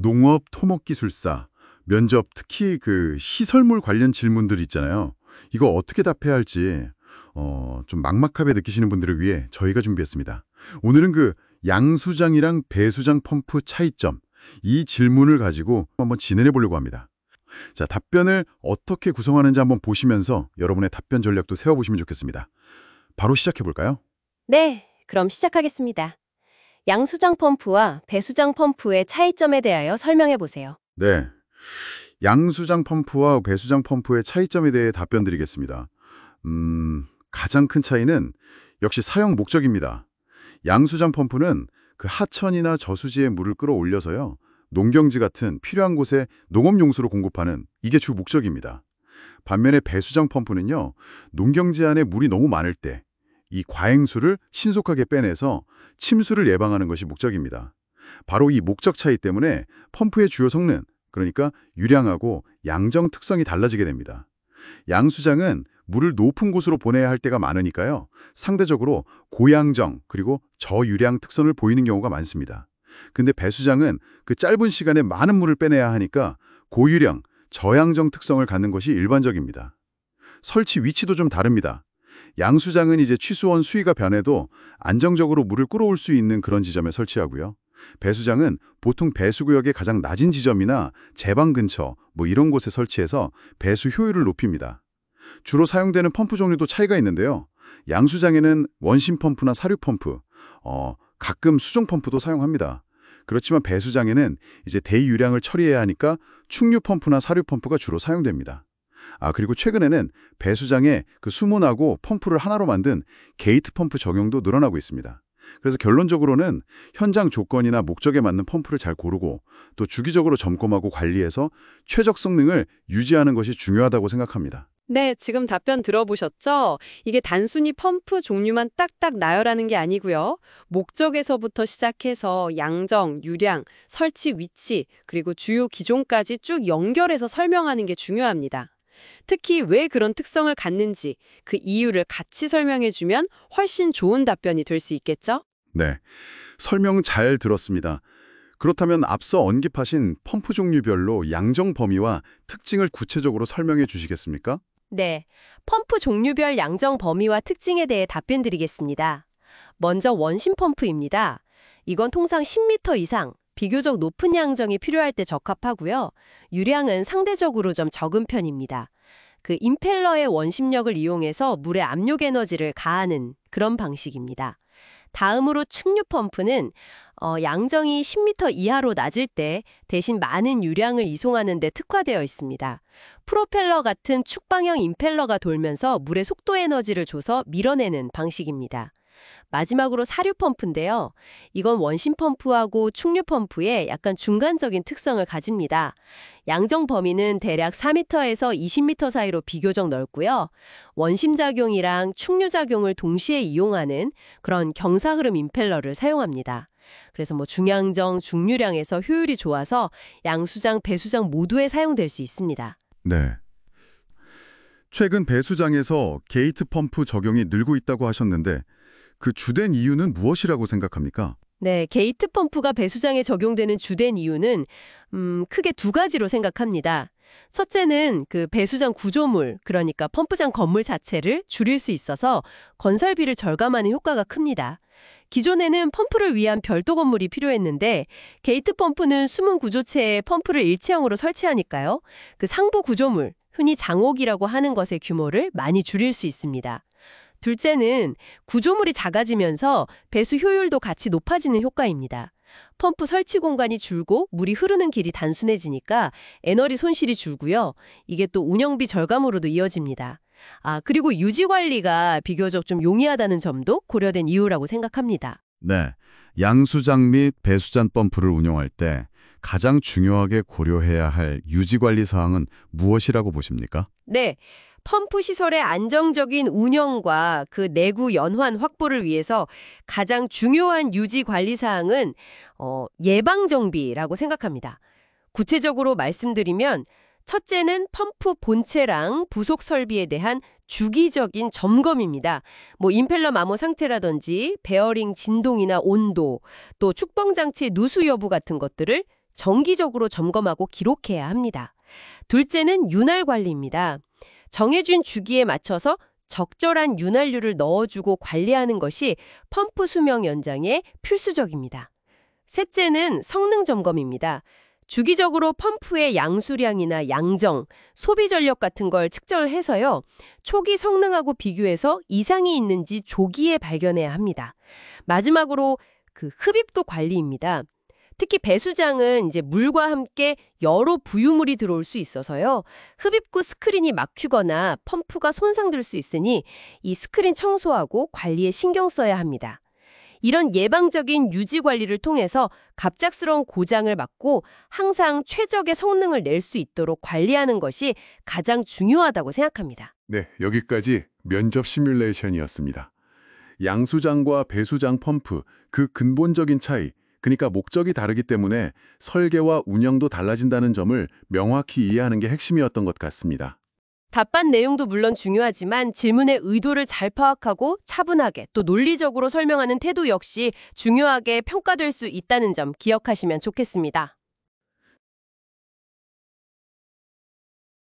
농업, 토목기술사, 면접, 특히 그 시설물 관련 질문들 있잖아요. 이거 어떻게 답해야 할지 좀 막막하게 느끼시는 분들을 위해 저희가 준비했습니다. 오늘은 그 양수장이랑 배수장 펌프 차이점, 이 질문을 가지고 한번 진행해 보려고 합니다. 자, 답변을 어떻게 구성하는지 한번 보시면서 여러분의 답변 전략도 세워보시면 좋겠습니다. 바로 시작해 볼까요? 네, 그럼 시작하겠습니다. 양수장 펌프와 배수장 펌프의 차이점에 대하여 설명해 보세요. 네. 양수장 펌프와 배수장 펌프의 차이점에 대해 답변 드리겠습니다. 가장 큰 차이는 역시 사용 목적입니다. 양수장 펌프는 그 하천이나 저수지에 물을 끌어올려서요, 농경지 같은 필요한 곳에 농업용수로 공급하는 이게 주 목적입니다. 반면에 배수장 펌프는요, 농경지 안에 물이 너무 많을 때 이 과행수를 신속하게 빼내서 침수를 예방하는 것이 목적입니다. 바로 이 목적 차이 때문에 펌프의 주요 성능, 그러니까 유량하고 양정 특성이 달라지게 됩니다. 양수장은 물을 높은 곳으로 보내야 할 때가 많으니까요, 상대적으로 고양정 그리고 저유량 특성을 보이는 경우가 많습니다. 근데 배수장은 그 짧은 시간에 많은 물을 빼내야 하니까 고유량, 저양정 특성을 갖는 것이 일반적입니다. 설치 위치도 좀 다릅니다. 양수장은 이제 취수원 수위가 변해도 안정적으로 물을 끌어올 수 있는 그런 지점에 설치하고요. 배수장은 보통 배수구역의 가장 낮은 지점이나 제방 근처 이런 곳에 설치해서 배수 효율을 높입니다. 주로 사용되는 펌프 종류도 차이가 있는데요. 양수장에는 원심 펌프나 사류 펌프, 가끔 수종 펌프도 사용합니다. 그렇지만 배수장에는 이제 대유량을 처리해야 하니까 충류 펌프나 사류 펌프가 주로 사용됩니다. 그리고 최근에는 배수장에 그 수문하고 펌프를 하나로 만든 게이트 펌프 적용도 늘어나고 있습니다. 그래서 결론적으로는 현장 조건이나 목적에 맞는 펌프를 잘 고르고 또 주기적으로 점검하고 관리해서 최적 성능을 유지하는 것이 중요하다고 생각합니다. 네, 지금 답변 들어보셨죠? 이게 단순히 펌프 종류만 딱딱 나열하는 게 아니고요. 목적에서부터 시작해서 양정, 유량, 설치 위치, 그리고 주요 기종까지 쭉 연결해서 설명하는 게 중요합니다. 특히 왜 그런 특성을 갖는지 그 이유를 같이 설명해주면 훨씬 좋은 답변이 될 수 있겠죠? 네, 설명 잘 들었습니다. 그렇다면 앞서 언급하신 펌프 종류별로 양정 범위와 특징을 구체적으로 설명해 주시겠습니까? 네, 펌프 종류별 양정 범위와 특징에 대해 답변 드리겠습니다. 먼저 원심 펌프입니다. 이건 통상 10m 이상, 비교적 높은 양정이 필요할 때 적합하고요. 유량은 상대적으로 좀 적은 편입니다. 그 임펠러의 원심력을 이용해서 물의 압력 에너지를 가하는 그런 방식입니다. 다음으로 충류 펌프는 양정이 10m 이하로 낮을 때 대신 많은 유량을 이송하는 데 특화되어 있습니다. 프로펠러 같은 축방형 임펠러가 돌면서 물의 속도 에너지를 줘서 밀어내는 방식입니다. 마지막으로 사류 펌프인데요. 이건 원심 펌프하고 충류 펌프의 약간 중간적인 특성을 가집니다. 양정 범위는 대략 4m에서 20m 사이로 비교적 넓고요. 원심 작용이랑 충류 작용을 동시에 이용하는 그런 경사흐름 임펠러를 사용합니다. 그래서 중양정, 중류량에서 효율이 좋아서 양수장, 배수장 모두에 사용될 수 있습니다. 네. 최근 배수장에서 게이트 펌프 적용이 늘고 있다고 하셨는데 그 주된 이유는 무엇이라고 생각합니까? 네, 게이트 펌프가 배수장에 적용되는 주된 이유는 크게 두 가지로 생각합니다. 첫째는 그 배수장 구조물, 그러니까 펌프장 건물 자체를 줄일 수 있어서 건설비를 절감하는 효과가 큽니다. 기존에는 펌프를 위한 별도 건물이 필요했는데 게이트 펌프는 숨은 구조체에 펌프를 일체형으로 설치하니까요. 그 상부 구조물, 흔히 장옥이라고 하는 것의 규모를 많이 줄일 수 있습니다. 둘째는 구조물이 작아지면서 배수 효율도 같이 높아지는 효과입니다. 펌프 설치 공간이 줄고 물이 흐르는 길이 단순해지니까 에너지 손실이 줄고요. 이게 또 운영비 절감으로도 이어집니다. 그리고 유지 관리가 비교적 좀 용이하다는 점도 고려된 이유라고 생각합니다. 네, 양수장 및 배수장 펌프를 운영할 때 가장 중요하게 고려해야 할 유지관리 사항은 무엇이라고 보십니까? 네. 펌프 시설의 안정적인 운영과 그 내구 연환 확보를 위해서 가장 중요한 유지 관리 사항은 예방 정비라고 생각합니다. 구체적으로 말씀드리면 첫째는 펌프 본체랑 부속 설비에 대한 주기적인 점검입니다. 임펠러 마모 상태라든지 베어링 진동이나 온도, 또 축봉 장치의 누수 여부 같은 것들을 정기적으로 점검하고 기록해야 합니다. 둘째는 윤활 관리입니다. 정해진 주기에 맞춰서 적절한 윤활유를 넣어주고 관리하는 것이 펌프 수명 연장에 필수적입니다. 셋째는 성능 점검입니다. 주기적으로 펌프의 양수량이나 양정, 소비 전력 같은 걸 측정해서요. 초기 성능하고 비교해서 이상이 있는지 조기에 발견해야 합니다. 마지막으로 흡입도 관리입니다. 특히 배수장은 이제 물과 함께 여러 부유물이 들어올 수 있어서요. 흡입구 스크린이 막히거나 펌프가 손상될 수 있으니 이 스크린 청소하고 관리에 신경 써야 합니다. 이런 예방적인 유지 관리를 통해서 갑작스러운 고장을 막고 항상 최적의 성능을 낼 수 있도록 관리하는 것이 가장 중요하다고 생각합니다. 네, 여기까지 면접 시뮬레이션이었습니다. 양수장과 배수장 펌프, 그 근본적인 차이, 그러니까 목적이 다르기 때문에 설계와 운영도 달라진다는 점을 명확히 이해하는 게 핵심이었던 것 같습니다. 답반 내용도 물론 중요하지만 질문의 의도를 잘 파악하고 차분하게 또 논리적으로 설명하는 태도 역시 중요하게 평가될 수 있다는 점 기억하시면 좋겠습니다.